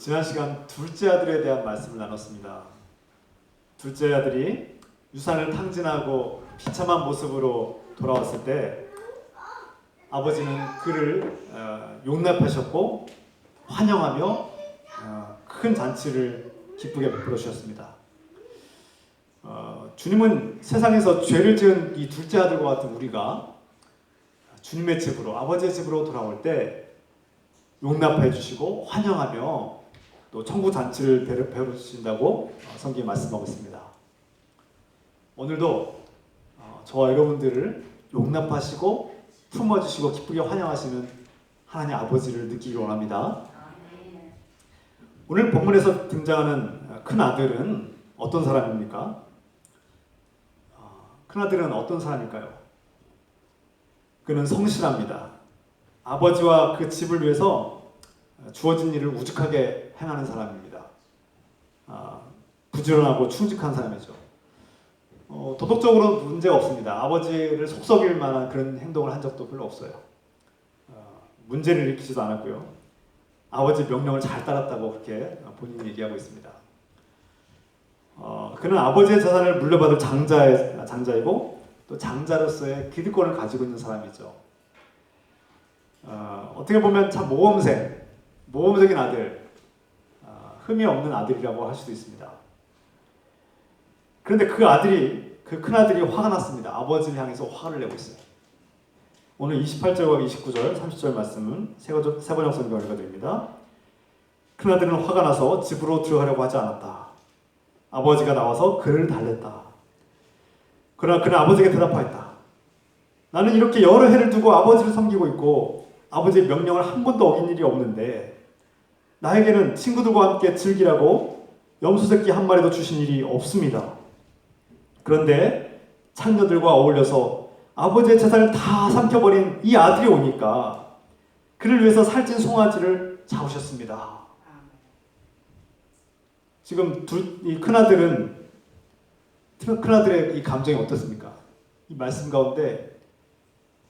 지난 시간 둘째 아들에 대한 말씀을 나눴습니다. 둘째 아들이 유산을 탕진하고 비참한 모습으로 돌아왔을 때 아버지는 그를 용납하셨고 환영하며 큰 잔치를 기쁘게 베풀어 주셨습니다. 주님은 세상에서 죄를 지은 이 둘째 아들과 같은 우리가 주님의 집으로, 아버지의 집으로 돌아올 때 용납해 주시고 환영하며 또 천국 잔치를 베풀어 주신다고 성경이 말씀하고 있습니다. 오늘도 저와 여러분들을 용납하시고 품어주시고 기쁘게 환영하시는 하나님 아버지를 느끼기 원합니다. 오늘 본문에서 등장하는 큰 아들은 어떤 사람입니까? 큰 아들은 어떤 사람일까요? 그는 성실합니다. 아버지와 그 집을 위해서 주어진 일을 우직하게 행하는 사람입니다. 부지런하고 충직한 사람이죠. 도덕적으로 문제가 없습니다. 아버지를 속썩일 만한 그런 행동을 한 적도 별로 없어요. 문제를 일으키지도 않았고요. 아버지 명령을 잘 따랐다고 그렇게 본인이 얘기하고 있습니다. 그는 아버지의 재산을 물려받을 장자이고 또 장자로서의 기득권을 가지고 있는 사람이죠. 어떻게 보면 참 모범적인 아들, 흠이 없는 아들이라고 할 수도 있습니다. 그런데 그 큰 아들이 화가 났습니다. 아버지를 향해서 화를 내고 있어요. 오늘 28절과 29절, 30절 말씀은 세번역 성경을 읽어드립니다. 큰 아들은 화가 나서 집으로 들어가려고 하지 않았다. 아버지가 나와서 그를 달랬다. 그러나 그는 아버지에게 대답하였다. 나는 이렇게 여러 해를 두고 아버지를 섬기고 있고 아버지의 명령을 한 번도 어긴 일이 없는데 나에게는 친구들과 함께 즐기라고 염소 새끼 한 마리도 주신 일이 없습니다. 그런데 창녀들과 어울려서 아버지의 재산을 다 삼켜버린 이 아들이 오니까 그를 위해서 살찐 송아지를 잡으셨습니다. 지금 이 큰아들의 이 감정이 어떻습니까? 이 말씀 가운데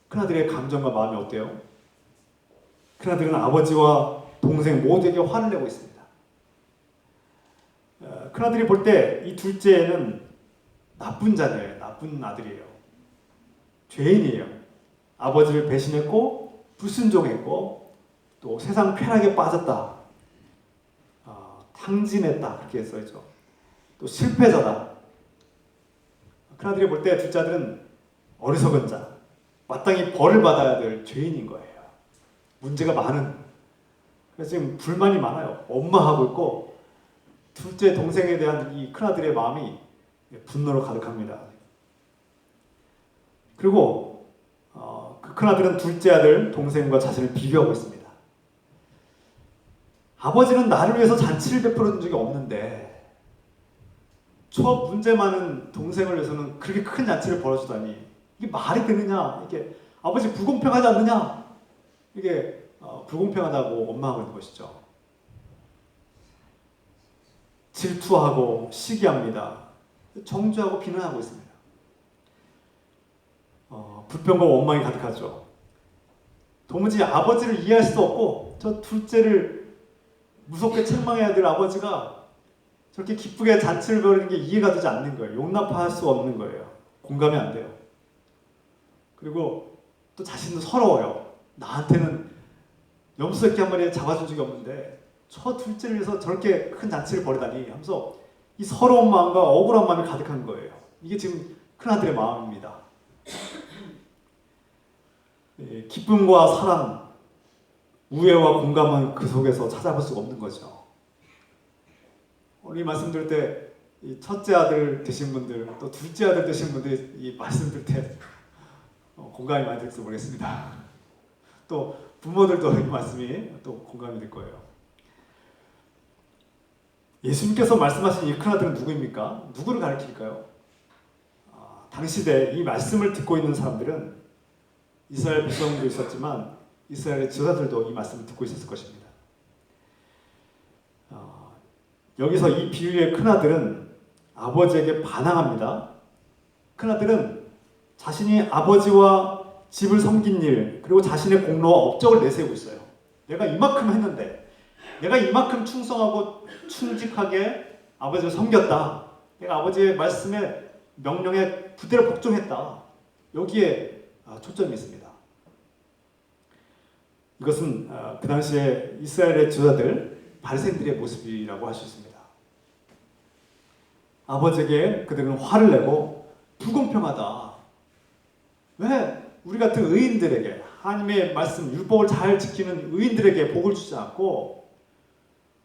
큰아들의 감정과 마음이 어때요? 큰아들은 아버지와 동생 모두에게 화를 내고 있습니다. 큰아들이 볼 때 이 둘째는 나쁜 자녀예요. 나쁜 아들이에요. 죄인이에요. 아버지를 배신했고 불순종했고 또 세상 쾌락에 빠졌다. 탕진했다. 그렇게 써있죠. 또 실패자다. 큰아들이 볼 때 둘째 아들은 어리석은 자, 마땅히 벌을 받아야 될 죄인인 거예요. 문제가 많은. 그래서 지금 불만이 많아요. 원망하고 있고 둘째 동생에 대한 이 큰아들의 마음이 분노로 가득합니다. 그리고 그 큰아들은 둘째 아들 동생과 자신을 비교하고 있습니다. 아버지는 나를 위해서 잔치를 베풀어 준 적이 없는데 저 문제 많은 동생을 위해서는 그렇게 큰 잔치를 벌어주다니 이게 말이 되느냐? 이게 아버지 불공평하지 않느냐? 이게 불공평하다고 원망하고 있는 것이죠. 질투하고 시기합니다. 정죄하고 비난하고 있습니다. 불평과 원망이 가득하죠. 도무지 아버지를 이해할 수도 없고 저 둘째를 무섭게 책망해야 될 아버지가 저렇게 기쁘게 잔치를 벌이는 게 이해가 되지 않는 거예요. 용납할 수 없는 거예요. 공감이 안 돼요. 그리고 또 자신도 서러워요. 나한테는 염소 새끼 한 마리 잡아준 적이 없는데 저 둘째를 위해서 저렇게 큰 잔치를 벌이다니 하면서 이 서러운 마음과 억울한 마음이 가득한 거예요. 이게 지금 큰아들의 마음입니다. 기쁨과 사랑, 우애와 공감은 그 속에서 찾아볼 수가 없는 거죠. 오늘 이 말씀 들을 때 이 첫째 아들 되신 분들 또 둘째 아들 되신 분들 이 말씀 들을 때 공감이 많이 될지 모르겠습니다. 또 부모들도 이 말씀이 또 공감이 될 거예요. 예수님께서 말씀하신 이 큰아들은 누구입니까? 누구를 가리킬까요? 당시대 이 말씀을 듣고 있는 사람들은 이스라엘 백성도 있었지만 이스라엘의 지도자들도 이 말씀을 듣고 있었을 것입니다. 여기서 이 비유의 큰아들은 아버지에게 반항합니다. 큰아들은 자신이 아버지와 집을 섬긴 일 그리고 자신의 공로와 업적을 내세우고 있어요. 내가 이만큼 했는데 내가 이만큼 충성하고 충직하게 아버지를 섬겼다. 내가 아버지의 말씀에 명령에 부대로 복종했다. 여기에 초점이 있습니다. 이것은 그 당시에 이스라엘의 지도자들 바리새인들의 모습이라고 할 수 있습니다. 아버지에게 그들은 화를 내고 불공평하다. 왜 우리 같은 의인들에게 하나님의 말씀 율법을 잘 지키는 의인들에게 복을 주지 않고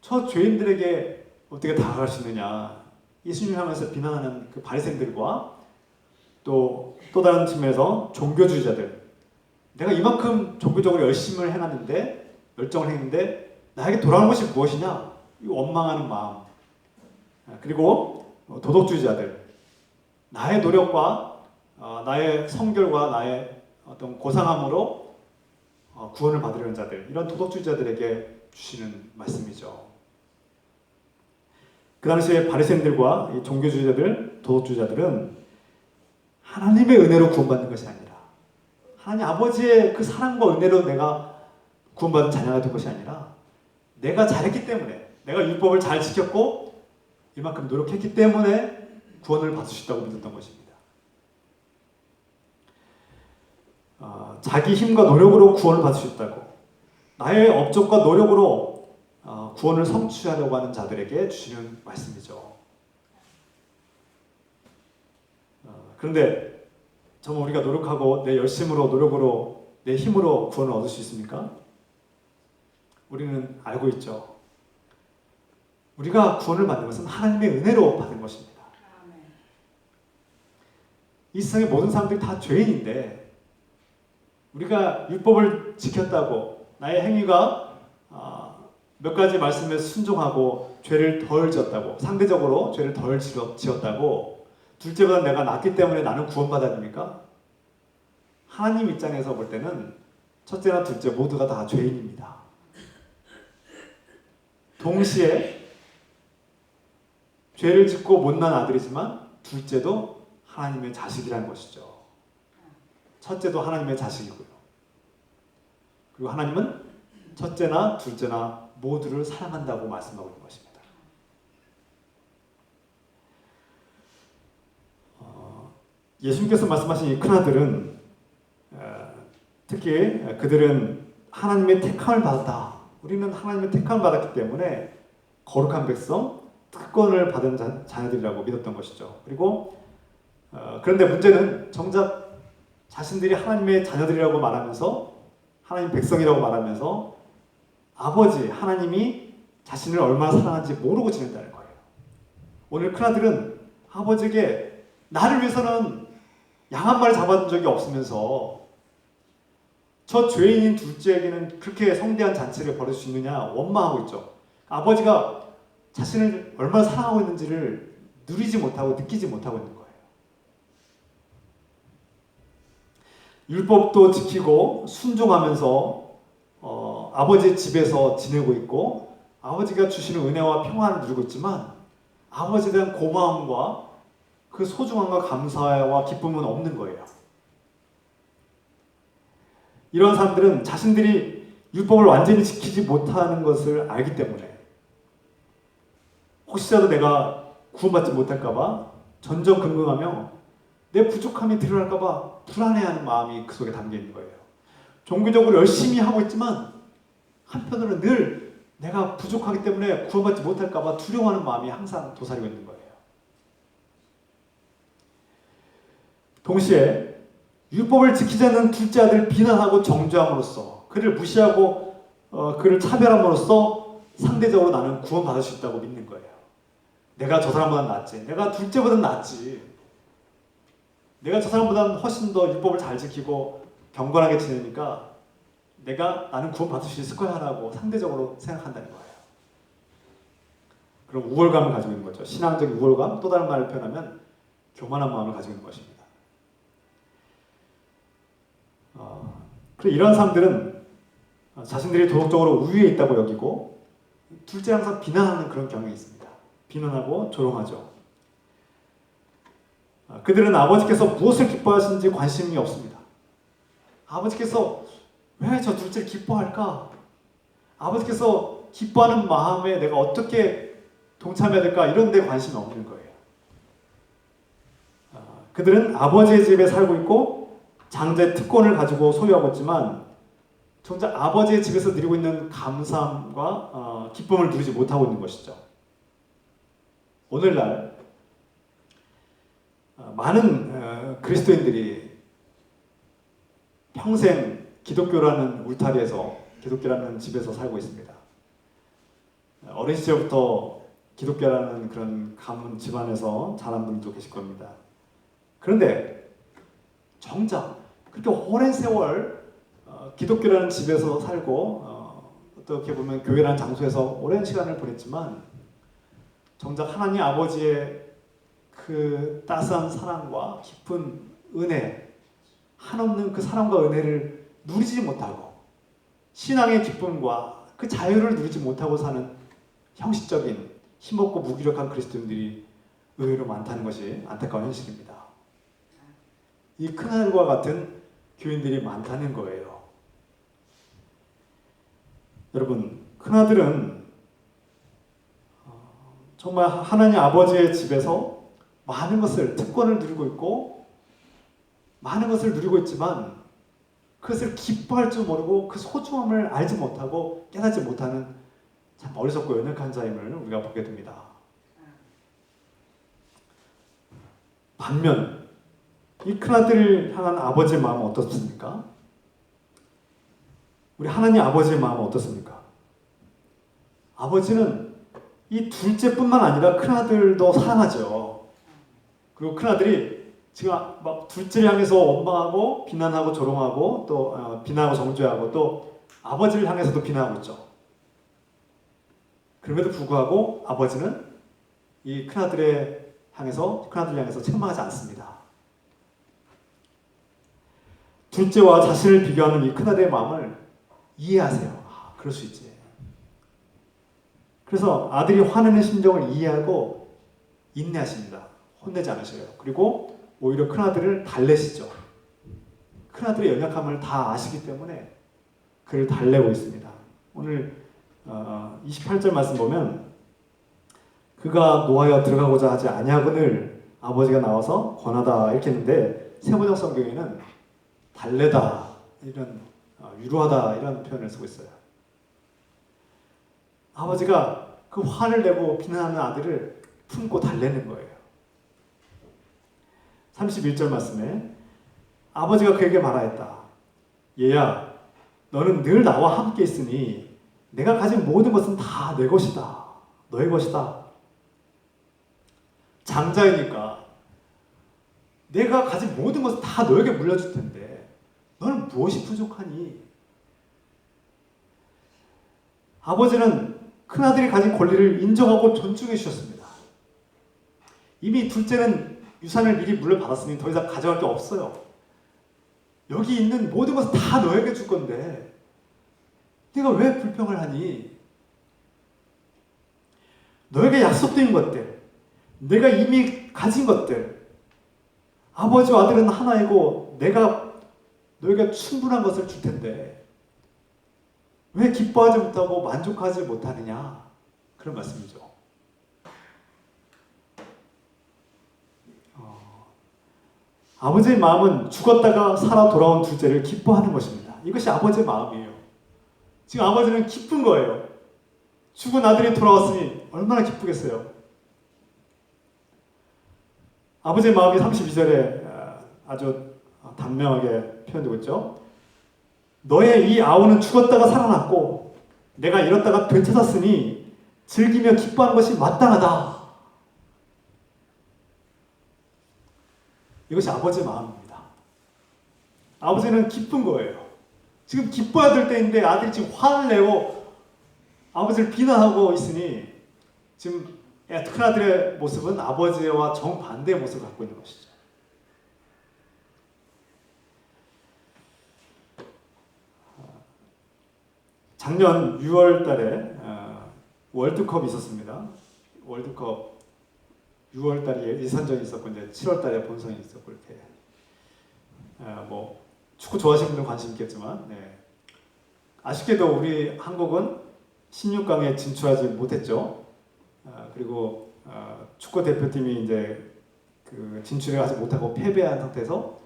저 죄인들에게 어떻게 다가갈 수 있느냐. 예수님을 향해서 비난하는 그 바리새인들과 또 다른 측면에서 종교주의자들, 내가 이만큼 종교적으로 열심을 해놨는데 열정을 했는데 나에게 돌아오는 것이 무엇이냐? 이 원망하는 마음. 그리고 도덕주의자들, 나의 노력과 나의 성결과 나의 어떤 고상함으로 구원을 받으려는 자들, 이런 도덕주의자들에게 주시는 말씀이죠. 그 당시에 바리새인들과 이 종교주의자들, 도덕주의자들은 하나님의 은혜로 구원받는 것이 아니라 하나님 아버지의 그 사랑과 은혜로 내가 구원받은 자녀가 된 것이 아니라 내가 잘했기 때문에, 내가 율법을 잘 지켰고 이만큼 노력했기 때문에 구원을 받을 수 있다고 믿었던 것입니다. 자기 힘과 노력으로 구원을 받을 수 있다고, 나의 업적과 노력으로 구원을 성취하려고 하는 자들에게 주시는 말씀이죠. 그런데 정말 우리가 노력하고 내 열심으로 노력으로 내 힘으로 구원을 얻을 수 있습니까? 우리는 알고 있죠. 우리가 구원을 받는 것은 하나님의 은혜로 받은 것입니다. 이 세상의 모든 사람들이 다 죄인인데 우리가 율법을 지켰다고 나의 행위가 몇 가지 말씀에 순종하고 죄를 덜 지었다고, 상대적으로 죄를 덜 지었다고 둘째보다 내가 낫기 때문에 나는 구원받아야 됩니까? 하나님 입장에서 볼 때는 첫째나 둘째 모두가 다 죄인입니다. 동시에 죄를 짓고 못난 아들이지만 둘째도 하나님의 자식이라는 것이죠. 첫째도 하나님의 자식이고요. 그리고 하나님은 첫째나 둘째나 모두를 사랑한다고 말씀하고 있는 것입니다. 예수님께서 말씀하신 이 큰아들은 특히 그들은 하나님의 택함을 받았다. 우리는 하나님의 택함을 받았기 때문에 거룩한 백성, 특권을 받은 자녀들이라고 믿었던 것이죠. 그리고 그런데 문제는 정작 자신들이 하나님의 자녀들이라고 말하면서, 하나님 백성이라고 말하면서 아버지 하나님이 자신을 얼마나 사랑하는지 모르고 지낸다는 거예요. 오늘 큰아들은 아버지에게 나를 위해서는 양 한 마리 잡아준 적이 없으면서 저 죄인인 둘째에게는 그렇게 성대한 잔치를 벌일 수 있느냐 원망하고 있죠. 아버지가 자신을 얼마나 사랑하고 있는지를 누리지 못하고 느끼지 못하고 있는 거예요. 율법도 지키고 순종하면서 아버지의 집에서 지내고 있고 아버지가 주시는 은혜와 평안을 누리고 있지만 아버지에 대한 고마움과 그 소중함과 감사와 기쁨은 없는 거예요. 이런 사람들은 자신들이 율법을 완전히 지키지 못하는 것을 알기 때문에 혹시라도 내가 구원받지 못할까봐 전전긍긍하며 내 부족함이 드러날까봐 불안해하는 마음이 그 속에 담겨 있는 거예요. 종교적으로 열심히 하고 있지만 한편으로는 늘 내가 부족하기 때문에 구원받지 못할까봐 두려워하는 마음이 항상 도사리고 있는 거예요. 동시에 율법을 지키지 않는 둘째 아들을 비난하고 정죄함으로써, 그를 무시하고 그를 차별함으로써 상대적으로 나는 구원받을 수 있다고 믿는 거예요. 내가 저 사람보다 낫지, 내가 둘째보다 낫지, 내가 저 사람보다 훨씬 더 율법을 잘 지키고 경건하게 지내니까 나는 구원받을 수 있을 거야 라고 상대적으로 생각한다는 거예요. 그럼 우월감을 가지고 있는 거죠. 신앙적인 우월감, 또 다른 말을 표현하면 교만한 마음을 가지고 있는 것입니다. 그래서 이런 사람들은 자신들이 도덕적으로 우위에 있다고 여기고 둘째 항상 비난하는 그런 경향이 있습니다. 비난하고 조롱하죠. 그들은 아버지께서 무엇을 기뻐하시는지 관심이 없습니다. 아버지께서 왜 저 둘째를 기뻐할까? 아버지께서 기뻐하는 마음에 내가 어떻게 동참해야 될까 이런 데 관심이 없는 거예요. 그들은 아버지의 집에 살고 있고 장제 특권을 가지고 소유하고 있지만 정작 아버지의 집에서 누리고 있는 감사함과 기쁨을 누리지 못하고 있는 것이죠. 오늘날 많은 그리스도인들이 평생 기독교라는 울타리에서 기독교라는 집에서 살고 있습니다. 어린 시절부터 기독교라는 그런 가문 집안에서 자란 분도 계실 겁니다. 그런데 정작 그렇게 오랜 세월 기독교라는 집에서 살고 어떻게 보면 교회라는 장소에서 오랜 시간을 보냈지만 정작 하나님 아버지의 그 따스한 사랑과 깊은 은혜, 한없는 그 사랑과 은혜를 누리지 못하고 신앙의 기쁨과 그 자유를 누리지 못하고 사는 형식적인 힘없고 무기력한 그리스도인들이 의외로 많다는 것이 안타까운 현실입니다. 이 큰하늘과 같은 교인들이 많다는 거예요. 여러분, 큰아들은 정말 하나님 아버지의 집에서 많은 것을, 특권을 누리고 있고 많은 것을 누리고 있지만 그것을 기뻐할 줄 모르고 그 소중함을 알지 못하고 깨닫지 못하는 참 어리석고 연약한 자임을 우리가 보게 됩니다. 반면 이 큰아들을 향한 아버지의 마음은 어떻습니까? 우리 하나님 아버지의 마음은 어떻습니까? 아버지는 이 둘째뿐만 아니라 큰아들도 사랑하죠. 그리고 큰아들이 지금 막 둘째를 향해서 원망하고 비난하고 조롱하고 또 비난하고 정죄하고 또 아버지를 향해서도 비난하고 있죠. 그럼에도 불구하고 아버지는 이 큰아들을 향해서 책망하지 않습니다. 둘째와 자신을 비교하는 이 큰아들의 마음을 이해하세요. 그럴 수 있지. 그래서 아들이 화내는 심정을 이해하고 인내하십니다. 혼내지 않으셔요. 그리고 오히려 큰아들을 달래시죠. 큰아들의 연약함을 다 아시기 때문에 그를 달래고 있습니다. 오늘 28절 말씀 보면 그가 노하여 들어가고자 하지 아니하거늘 아버지가 나와서 권하다 이렇게 했는데 세번역 성경에는 달래다 이런 위로하다 이런 표현을 쓰고 있어요. 아버지가 그 화를 내고 비난하는 아들을 품고 달래는 거예요. 31절 말씀에 아버지가 그에게 말하였다. 얘야, 너는 늘 나와 함께 있으니 내가 가진 모든 것은 다 내 것이다. 너의 것이다. 장자이니까 내가 가진 모든 것은 다 너에게 물려줄 텐데 너는 무엇이 부족하니? 아버지는 큰아들이 가진 권리를 인정하고 존중해 주셨습니다. 이미 둘째는 유산을 미리 물려받았으니 더 이상 가져갈 게 없어요. 여기 있는 모든 것은 다 너에게 줄 건데 네가 왜 불평을 하니? 너에게 약속된 것들, 내가 이미 가진 것들, 아버지와 아들은 하나이고 내가 너에게 충분한 것을 줄 텐데 왜 기뻐하지 못하고 만족하지 못하느냐? 그런 말씀이죠. 아버지의 마음은 죽었다가 살아 돌아온 둘째를 기뻐하는 것입니다. 이것이 아버지의 마음이에요. 지금 아버지는 기쁜 거예요. 죽은 아들이 돌아왔으니 얼마나 기쁘겠어요. 아버지의 마음이 32절에 아주 단명하게 표현되고 있죠. 너의 이 아우는 죽었다가 살아났고 내가 잃었다가 되찾았으니 즐기며 기뻐하는 것이 마땅하다. 이것이 아버지의 마음입니다. 아버지는 기쁜 거예요. 지금 기뻐야 될 때인데 아들이 지금 화를 내고 아버지를 비난하고 있으니 지금 큰아들의 모습은 아버지와 정반대의 모습을 갖고 있는 것이죠. 작년 6월 달에 월드컵이 있었습니다. 월드컵 6월 달에 예선전이 있었고 이제 7월 달에 본선이 있었고 이렇게 뭐 축구 좋아하시는 분들은 관심 있겠지만 아쉽게도 우리 한국은 16강에 진출하지 못했죠. 그리고 축구 대표팀이 이제 그 진출하지 못하고 패배한 상태에서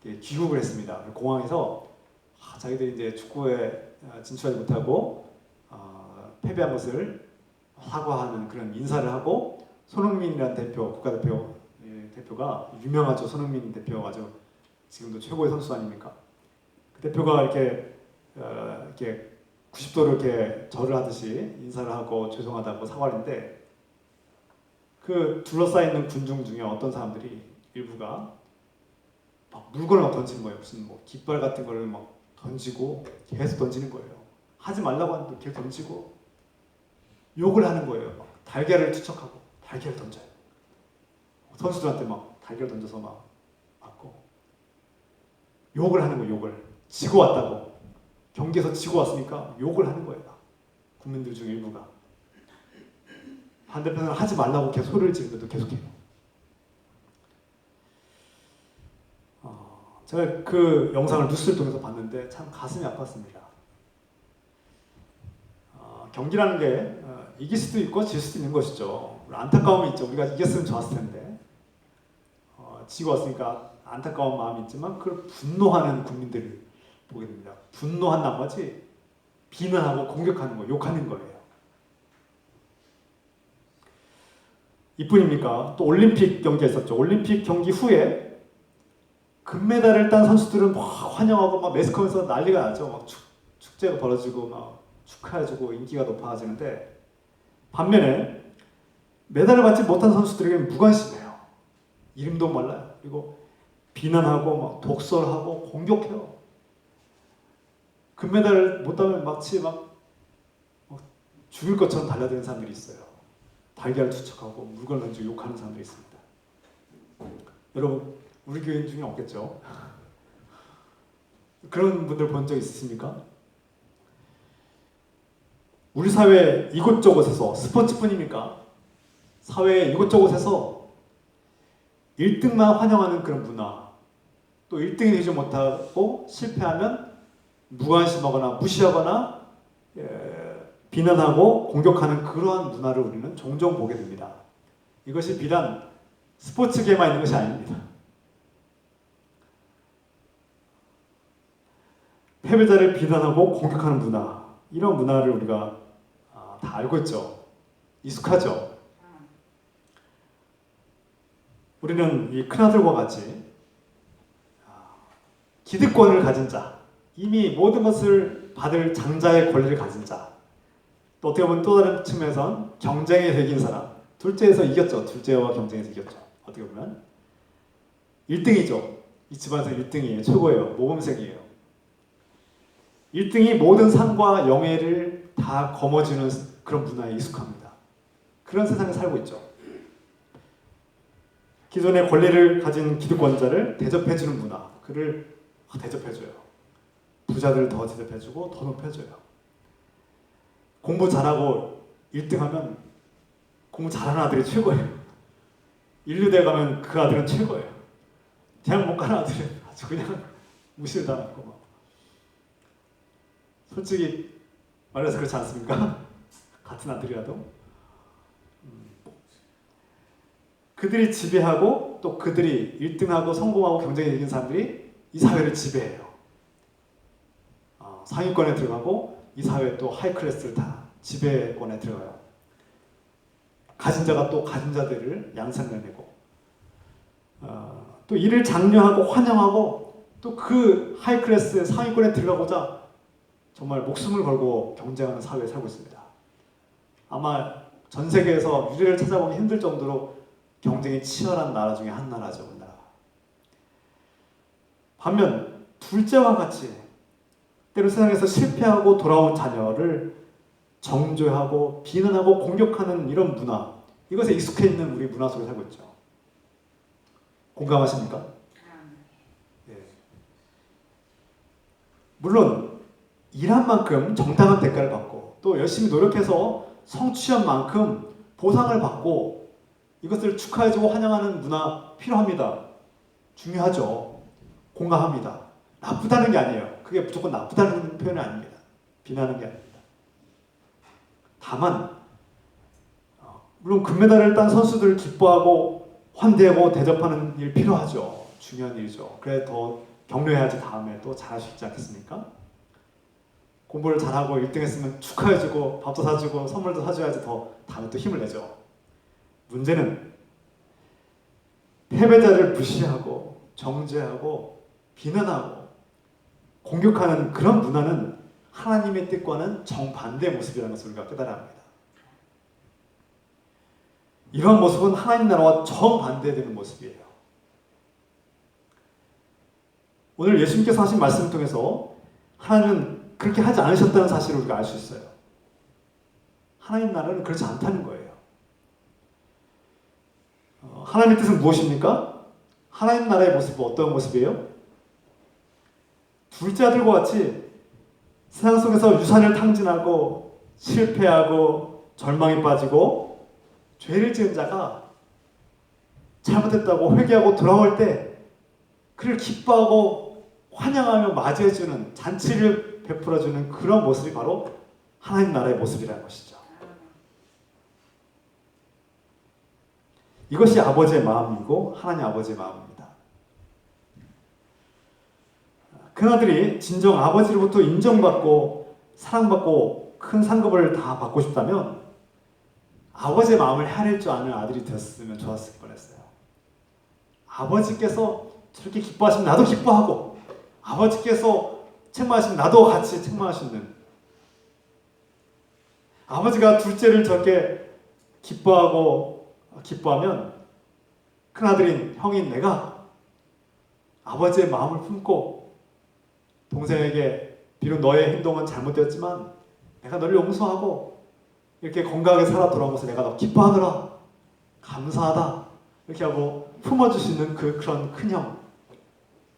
귀국을 했습니다. 공항에서 자기들이 이제 축구에 진출하지 못하고 패배한 것을 사과하는 그런 인사를 하고, 손흥민이라는 대표가 유명하죠. 손흥민 대표가 아주 지금도 최고의 선수 아닙니까? 그 대표가 이렇게 90도로 이렇게 절을 하듯이 인사를 하고 죄송하다고 사과를 했는데, 그 둘러싸여 있는 군중 중에 어떤 사람들이 일부가 막 물건을 막 던지는 거예요. 무슨 뭐 깃발 같은 거를 막 던지고 계속 던지는 거예요. 하지 말라고 하는데 계속 던지고 욕을 하는 거예요. 막 달걀을 투척하고 달걀을 던져요. 선수들한테 막 달걀 던져서 막 맞고 욕을 하는 거예요. 욕을 지고 왔다고, 경기에서 지고 왔으니까 욕을 하는 거예요. 국민들 중 일부가. 반대편은 하지 말라고 계속 소리를 지르면도 계속해요. 제가 그 영상을 뉴스를 통해서 봤는데 참 가슴이 아팠습니다. 경기라는 게 이길 수도 있고 질 수도 있는 것이죠. 안타까움이 있죠. 우리가 이겼으면 좋았을 텐데 지고 왔으니까 안타까운 마음이 있지만, 그걸 분노하는 국민들을 보게 됩니다. 분노한 나머지 비난하고 공격하는 거, 욕하는 거예요. 이뿐입니까? 또 올림픽 경기가 있었죠. 올림픽 경기 후에 금메달을 딴 선수들은 막 환영하고 막 매스컴에서 난리가 나죠. 막 축제가 벌어지고 막 축하해주고 인기가 높아지는데, 반면에 메달을 받지 못한 선수들에게는 무관심해요. 이름도 몰라요. 그리고 비난하고 막 독설하고 공격해요. 금메달을 못 따면 마치 막 죽일 것처럼 달려드는 사람들이 있어요. 달걀을 투척하고 물건 던지고 욕하는 사람들이 있습니다. 여러분, 우리 교인 중에 없겠죠? 그런 분들 본 적 있으십니까? 우리 사회 이곳저곳에서, 스포츠뿐입니까? 사회 이곳저곳에서 1등만 환영하는 그런 문화, 또 1등이 되지 못하고 실패하면 무관심하거나 무시하거나 비난하고 공격하는 그러한 문화를 우리는 종종 보게 됩니다. 이것이 비단 스포츠계만 있는 것이 아닙니다. 패배자를 비난하고 공격하는 문화, 이런 문화를 우리가 다 알고 있죠. 익숙하죠. 우리는 이 큰아들과 같이 기득권을 가진 자, 이미 모든 것을 받을 장자의 권리를 가진 자, 또 어떻게 보면 또 다른 측면에선 경쟁에 이긴 사람, 둘째에서 이겼죠. 둘째와 경쟁에서 이겼죠. 어떻게 보면 1등이죠. 이 집안에서 1등이에요. 최고예요. 모범생이에요. 1등이 모든 상과 영예를 다 거머쥐는 그런 문화에 익숙합니다. 그런 세상에 살고 있죠. 기존의 권리를 가진 기득권자를 대접해주는 문화, 그를 대접해줘요. 부자들을 더 대접해주고 더 높여줘요. 공부 잘하고 1등하면 공부 잘하는 아들이 최고예요. 인류대 가면 그 아들은 최고예요. 대학 못 가는 아들은 아주 그냥 무시를 당하고 막. 솔직히 말해서 그렇지 않습니까? 같은 아들이라도 그들이 지배하고, 또 그들이 1등하고 성공하고 경쟁에 이긴 사람들이 이 사회를 지배해요. 상위권에 들어가고 이 사회 또 하이클래스를 다 지배권에 들어가요. 가진 자가 또 가진 자들을 양산내고, 또 이를 장려하고 환영하고, 또 그 하이클래스 상위권에 들어가고자 정말 목숨을 걸고 경쟁하는 사회에 살고 있습니다. 아마 전 세계에서 유례를 찾아보기 힘들 정도로 경쟁이 치열한 나라 중에 한 나라죠. 우리나라. 반면 둘째와 같이 때로 세상에서 실패하고 돌아온 자녀를 정죄하고 비난하고 공격하는 이런 문화, 이것에 익숙해 있는 우리 문화 속에 살고 있죠. 공감하십니까? 예. 물론 일한 만큼 정당한 대가를 받고, 또 열심히 노력해서 성취한 만큼 보상을 받고, 이것을 축하해주고 환영하는 문화 필요합니다. 중요하죠. 공감합니다. 나쁘다는 게 아니에요. 그게 무조건 나쁘다는 표현이 아닙니다. 비난하는 게 아닙니다. 다만 물론 금메달을 딴 선수들 기뻐하고 환대하고 대접하는 일 필요하죠. 중요한 일이죠. 그래 더 격려해야지 다음에 또 잘할 수 있지 않겠습니까? 공부를 잘하고 1등 했으면 축하해주고 밥도 사주고 선물도 사줘야지 더 다음에 또 힘을 내죠. 문제는 패배자를 무시하고 정죄하고 비난하고 공격하는 그런 문화는 하나님의 뜻과는 정반대의 모습이라는 것을 우리가 깨달아야 합니다. 이런 모습은 하나님 나라와 정반대되는 모습이에요. 오늘 예수님께서 하신 말씀을 통해서 하나님은 그렇게 하지 않으셨다는 사실을 우리가 알 수 있어요. 하나님 나라는 그렇지 않다는 거예요. 하나님의 뜻은 무엇입니까? 하나님 나라의 모습은 어떤 모습이에요? 둘째 아들과 같이 세상 속에서 유산을 탕진하고 실패하고 절망에 빠지고 죄를 지은 자가 잘못했다고 회개하고 돌아올 때 그를 기뻐하고 환영하며 맞이해주는 잔치를 베풀어주는 그런 모습이 바로 하나님 나라의 모습이라는 것이죠. 이것이 아버지의 마음이고 하나님 아버지의 마음입니다. 큰아들이 진정 아버지로부터 인정받고 사랑받고 큰 상급을 다 받고 싶다면 아버지의 마음을 헤아릴 줄 아는 아들이 되었으면 좋았을 뻔했어요. 아버지께서 저렇게 기뻐하시면 나도 기뻐하고 아버지께서 책망하시면 나도 같이 책망하시는 아버지가 둘째를 저렇게 기뻐하면 큰아들인 형인 내가 아버지의 마음을 품고 동생에게 비록 너의 행동은 잘못되었지만 내가 너를 용서하고 이렇게 건강하게 살아 돌아온 것을 내가 너 기뻐하더라 감사하다 이렇게 하고 품어주시는 그런 큰형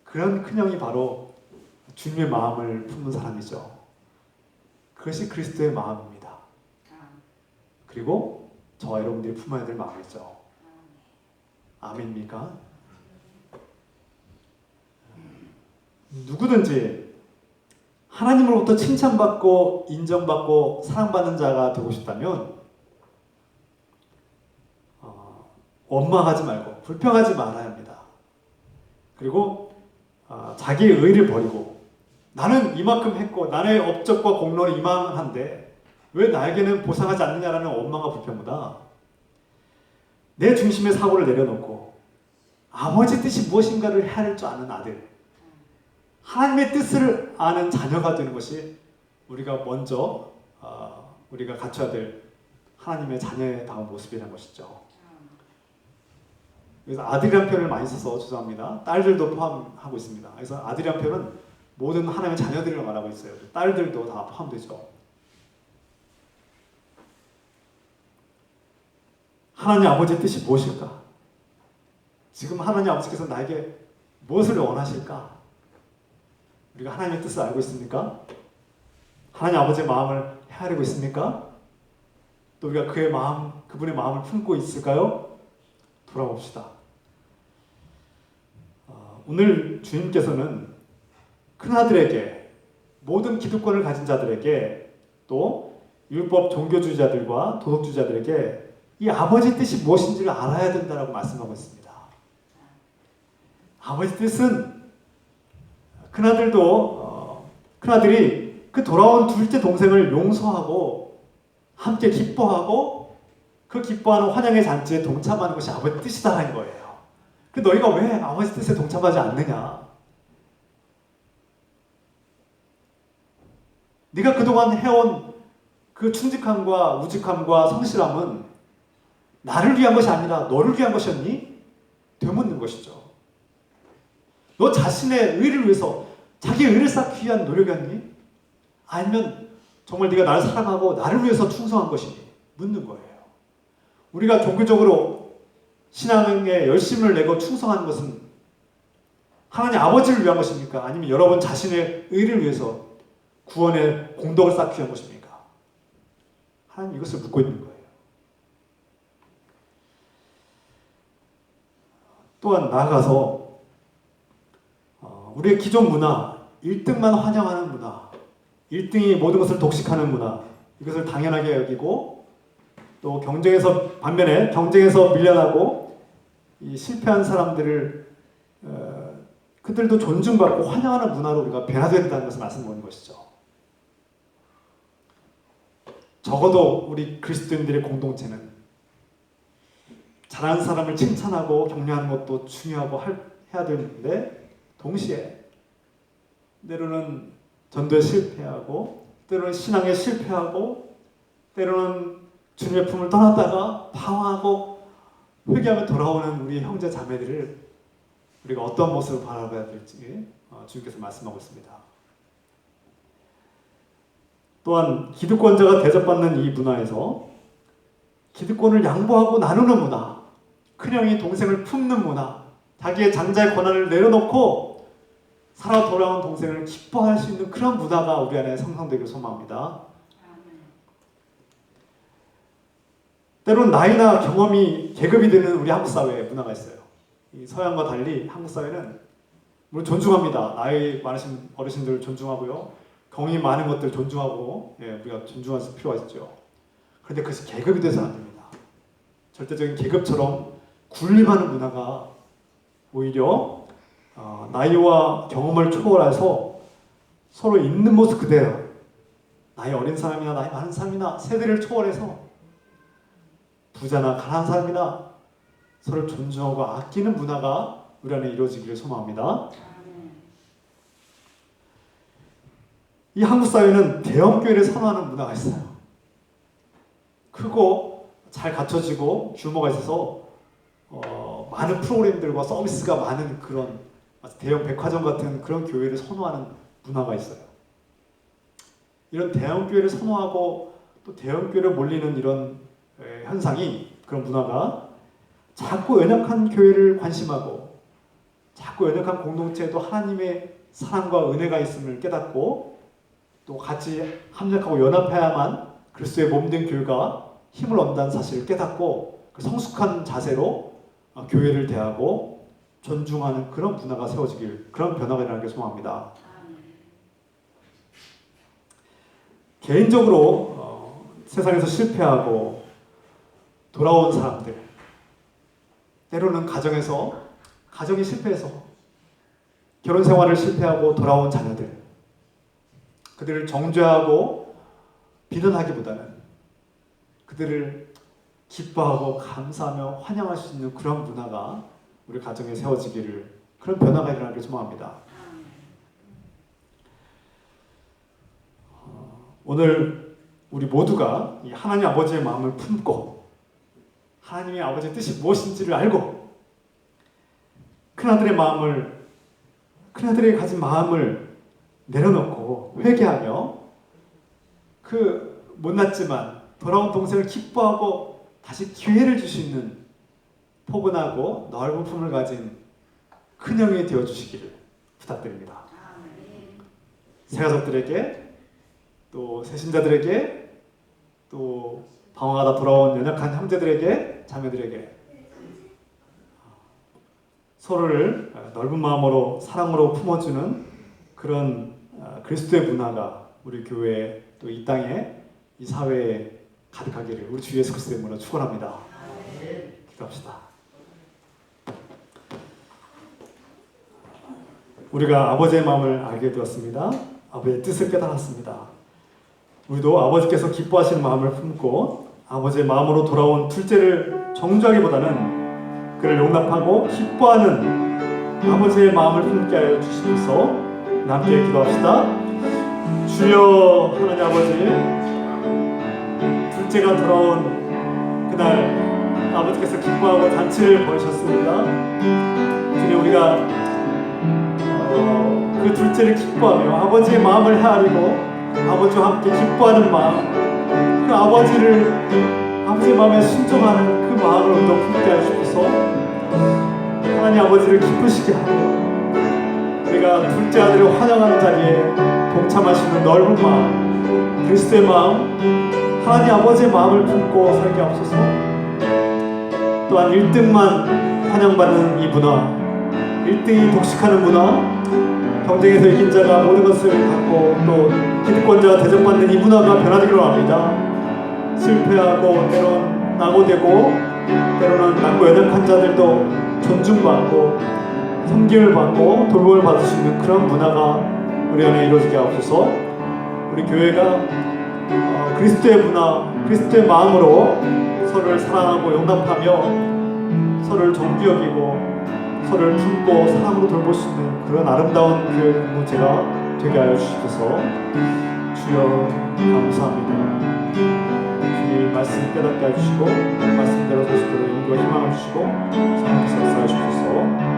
그런 큰형이 바로 주님의 마음을 품는 사람이죠. 그것이 그리스도의 마음입니다. 그리고 저와 여러분들이 품어야 될 마음이죠. 아멘입니까? 누구든지 하나님으로부터 칭찬받고 인정받고 사랑받는 자가 되고 싶다면 원망하지 말고 불평하지 말아야 합니다. 그리고 자기의 의를 버리고 나는 이만큼 했고 나의 업적과 공로는 이만한데 왜 나에게는 보상하지 않느냐라는 원망과 불평보다 내 중심의 사고를 내려놓고 아버지 뜻이 무엇인가를 헤아릴 줄 아는 아들 하나님의 뜻을 아는 자녀가 되는 것이 우리가 먼저 우리가 갖춰야 될 하나님의 자녀의 다운 모습이라는 것이죠. 그래서 아들이라는 표현을 많이 써서 죄송합니다. 딸들도 포함하고 있습니다. 그래서 아들이라는 표현은 모든 하나님의 자녀들을 말하고 있어요. 딸들도 다 포함되죠. 하나님 아버지의 뜻이 무엇일까? 지금 하나님 아버지께서 나에게 무엇을 원하실까? 우리가 하나님의 뜻을 알고 있습니까? 하나님 아버지의 마음을 헤아리고 있습니까? 또 우리가 그분의 마음을 품고 있을까요? 돌아봅시다. 오늘 주님께서는 큰아들에게 모든 기득권을 가진 자들에게 또 율법 종교주의자들과 도덕주의자들에게 이 아버지 뜻이 무엇인지를 알아야 된다고 말씀하고 있습니다. 아버지 뜻은 큰아들이 그 돌아온 둘째 동생을 용서하고 함께 기뻐하고 그 기뻐하는 환영의 잔치에 동참하는 것이 아버지 뜻이다라는 거예요. 너희가 왜 아버지 뜻에 동참하지 않느냐? 네가 그동안 해온 그 충직함과 우직함과 성실함은 나를 위한 것이 아니라 너를 위한 것이었니? 되묻는 것이죠. 너 자신의 의를 위해서 자기의 의를 쌓기 위한 노력이었니? 아니면 정말 네가 나를 사랑하고 나를 위해서 충성한 것이니? 묻는 거예요. 우리가 종교적으로 신앙에 열심을 내고 충성하는 것은 하나님 아버지를 위한 것입니까? 아니면 여러분 자신의 의를 위해서 구원의 공덕을 쌓기 위한 것입니까? 하나님 이것을 묻고 있는 거예요. 또한 나아가서 우리의 기존 문화, 1등만 환영하는 문화, 1등이 모든 것을 독식하는 문화, 이것을 당연하게 여기고, 또 반면에 경쟁에서 밀려나고 이 실패한 사람들을 그들도 존중받고 환영하는 문화로 우리가 변화되어야 된다는 것을 말씀드리는 것이죠. 적어도 우리 그리스도인들의 공동체는 잘하는 사람을 칭찬하고 격려하는 것도 중요하고 해야 되는데, 동시에 때로는 전도에 실패하고, 때로는 신앙에 실패하고, 때로는 주님의 품을 떠났다가 방황하고 회개하며 돌아오는 우리 형제 자매들을 우리가 어떤 모습으로 바라봐야 될지 주님께서 말씀하고 있습니다. 또한 기득권자가 대접받는 이 문화에서 기득권을 양보하고 나누는 문화, 큰형이 동생을 품는 문화, 자기의 장자의 권한을 내려놓고 살아 돌아온 동생을 기뻐할 수 있는 그런 문화가 우리 안에 형성되기를 소망합니다. 때로는 나이나 경험이 계급이 되는 우리 한국 사회의 문화가 있어요. 이 서양과 달리 한국 사회는 물론 존중합니다. 나이 많으신 어르신들 존중하고요. 경험이 많은 것들 존중하고, 우리가 존중할 필요가 있죠. 그런데 그것이 계급이 돼서는 안 됩니다. 절대적인 계급처럼 군림하는 문화가 오히려 나이와 경험을 초월해서 서로 있는 모습 그대로, 나이 어린 사람이나 나이 많은 사람이나 세대를 초월해서 부자나 가난한 사람이나 서로 존중하고 아끼는 문화가 우리 안에 이루어지기를 소망합니다. 이 한국 사회는 대형 교회를 선호하는 문화가 있어요. 크고 잘 갖춰지고 규모가 있어서 많은 프로그램들과 서비스가 많은 그런 대형 백화점 같은 그런 교회를 선호하는 문화가 있어요. 이런 대형 교회를 선호하고 또 대형 교회를 몰리는 이런 현상이, 그런 문화가 자꾸 연약한 교회를 관심하고 자꾸 연약한 공동체에도 하나님의 사랑과 은혜가 있음을 깨닫고 또 같이 합력하고 연합해야만 그리스도의 몸된 교회가 힘을 얻는다는 사실을 깨닫고 그 성숙한 자세로 교회를 대하고 존중하는 그런 문화가 세워지길, 그런 변화가 일어나는 게 소망합니다. 개인적으로 세상에서 실패하고 돌아온 사람들, 때로는 가정이 실패해서 결혼 생활을 실패하고 돌아온 자녀들, 그들을 정죄하고 비난하기보다는 그들을 기뻐하고 감사하며 환영할 수 있는 그런 문화가 우리 가정에 세워지기를, 그런 변화가 일어나길 소망합니다. 오늘 우리 모두가 이 하나님 아버지의 마음을 품고 하나님의 아버지의 뜻이 무엇인지를 알고 큰아들의 가진 마음을 내려놓고 회개하며 그 못났지만 돌아온 동생을 기뻐하고 다시 기회를 줄 수 있는 포근하고 넓은 품을 가진 큰형이 되어주시기를 부탁드립니다. 새가족들에게, 또 새신자들에게, 또 방황하다 돌아온 연약한 형제들에게, 자매들에게 서로를 넓은 마음으로 사랑으로 품어주는 그런 그리스도의 문화가 우리 교회에, 또 이 땅에, 이 사회에 가득하기를 우리 주 예수 그리스도의 이름으로 축원합니다. 기도합시다. 우리가 아버지의 마음을 알게 되었습니다. 아버지의 뜻을 깨달았습니다. 우리도 아버지께서 기뻐하시는 마음을 품고 아버지의 마음으로 돌아온 둘째를 정죄하기보다는 그를 용납하고 기뻐하는 아버지의 마음을 품게 하여 주시면서 함께 기도합시다. 주여 하나님 아버지, 둘째가 돌아온 그날 아버지께서 기뻐하고 잔치를 벌이셨습니다. 주님, 우리가 그 둘째를 기뻐하며 아버지의 마음을 헤아리고 아버지와 함께 기뻐하는 마음, 그 아버지의 마음에 순종하는 그 마음을 우리도 품게 하시옵소서. 하나님 아버지를 기쁘시게 하고 우리가 둘째 아들을 환영하는 자리에 동참하시는 넓은 마음, 그리스도의 마음, 하나님 아버지의 마음을 품고 살게 하옵소서. 또한 1등만 환영받는 이 문화, 1등이 독식하는 문화, 경쟁에서 이긴 자가 모든 것을 갖고 또 기득권자가 대접받는 이 문화가 변화되기로 합니다. 실패하고 때로는 낙오되고 때로는 낮고 연약한 자들도 존중받고 섬김을 받고 돌봄을 받을 수 있는 그런 문화가 우리 안에 이루어지게 하옵소서. 우리 교회가 그리스도의 문화, 그리스도의 마음으로 서로를 사랑하고 용납하며 서로를 정주 여기고 서로를 품고 사랑으로 돌볼 수 있는 그런 아름다운 교회 공동체가 되게 하여 주시옵소서. 주여 감사합니다. 주님 말씀 깨닫게 해주시고 말씀대로 살 수 있도록 용기와 희망을 주시고 성령께서 역사해 주옵소서.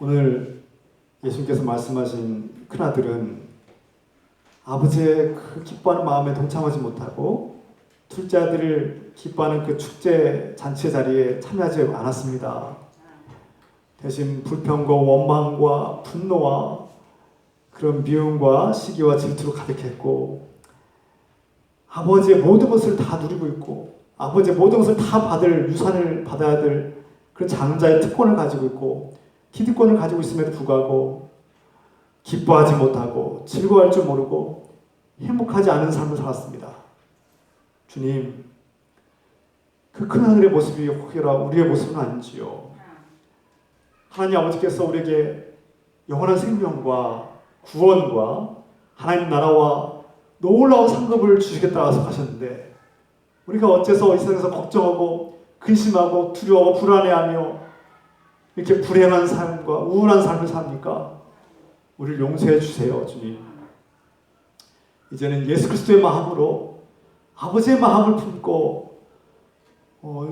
오늘 예수님께서 말씀하신 큰아들은 아버지의 그 기뻐하는 마음에 동참하지 못하고 둘째 아들을 기뻐하는 그 축제 잔치 자리에 참여하지 않았습니다. 대신 불평과 원망과 분노와 그런 미움과 시기와 질투로 가득했고 아버지의 모든 것을 다 누리고 있고 아버지의 모든 것을 다 받을 유산을 받아야 될 그런 장자의 특권을 가지고 있고 기득권을 가지고 있음에도 불구하고 기뻐하지 못하고 즐거워할 줄 모르고 행복하지 않은 삶을 살았습니다. 주님, 그 큰하늘의 모습이 혹여라 우리의 모습은 아닌지요. 하나님 아버지께서 우리에게 영원한 생명과 구원과 하나님 나라와 놀라운 상급을 주시겠다고 하셨는데 우리가 어째서 이 세상에서 걱정하고 근심하고 두려워하고 불안해하며 이렇게 불행한 삶과 우울한 삶을 삽니까? 우리를 용서해 주세요, 주님. 이제는 예수 그리스도의 마음으로 아버지의 마음을 품고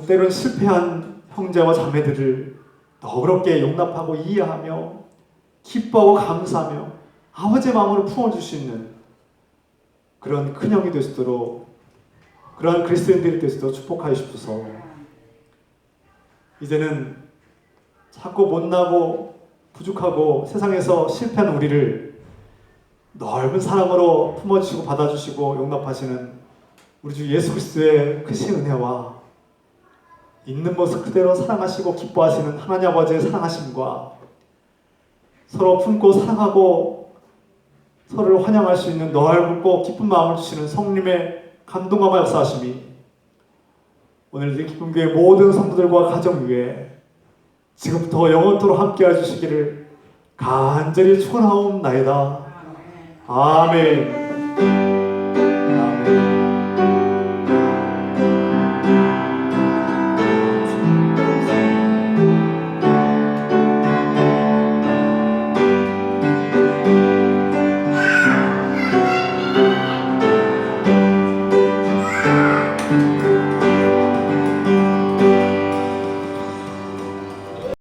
때로는 실패한 형제와 자매들을 너그럽게 용납하고 이해하며 기뻐하고 감사하며 아버지의 마음으로 품어줄 수 있는 그런 큰형이 될 수 있도록 그러한 그리스도인들이 될 수 있도록 축복하여 주옵소서. 이제는 자꾸 못나고 부족하고 세상에서 실패한 우리를 넓은 사랑으로 품어주시고 받아주시고 용납하시는 우리 주 예수 그리스도의 크신 은혜와 있는 모습 그대로 사랑하시고 기뻐하시는 하나님 아버지의 사랑하심과 서로 품고 사랑하고 서로를 환영할 수 있는 넓고 기쁜 마음을 주시는 성령님의 감동과 역사하심이 오늘 이 기쁜 교회 모든 성도들과 가정 위에 지금부터 영원토록 함께 해주시기를 간절히 축원하옵나이다. 아멘.